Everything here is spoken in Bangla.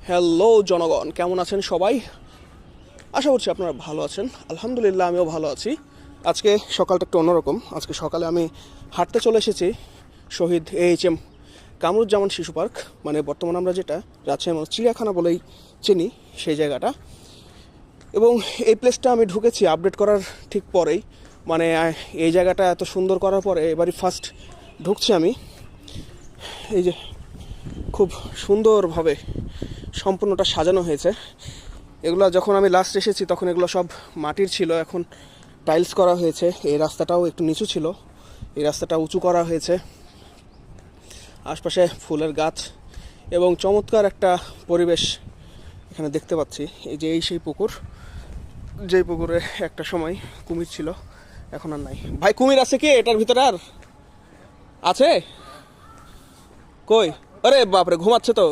হ্যালো জনগণ, কেমন আছেন সবাই? আশা করছি আপনারা ভালো আছেন। আলহামদুলিল্লাহ, আমিও ভালো আছি। আজকে সকালটা একটু অন্যরকম। আজকে সকালে আমি হাঁটতে চলে এসেছি শহীদ AHM কামরুজ্জামান শিশু পার্ক, মানে বর্তমানে আমরা যেটা রাজশাহী চিড়িয়াখানা বলেই চিনি, সেই জায়গাটা। এবং এই প্লেসটা আমি ঢুকেছি আপডেট করার ঠিক পরেই, মানে এই জায়গাটা এত সুন্দর করার পরে এবারই ফার্স্ট ঢুকছি আমি। এই যে খুব সুন্দরভাবে সম্পূর্ণটা সাজানো হয়েছে। এগুলো যখন আমি লাস্ট এসেছি তখন এগুলো সব মাটির ছিল, এখন টাইলস করা হয়েছে। এই রাস্তাটাও একটু নিচু ছিল, এই রাস্তাটা উঁচু করা হয়েছে। আশপাশে ফুলের গাছ এবং চমৎকার একটা পরিবেশ এখানে দেখতে পাচ্ছি। এই যে সেই পুকুর, যেই পুকুরে একটা সময় কুমির ছিল, এখন আর নাই। ভাই, কুমির আছে কি এটার ভিতরে? আর আছে? কই? আরে বাপরে, ঘুমাচ্ছে তো।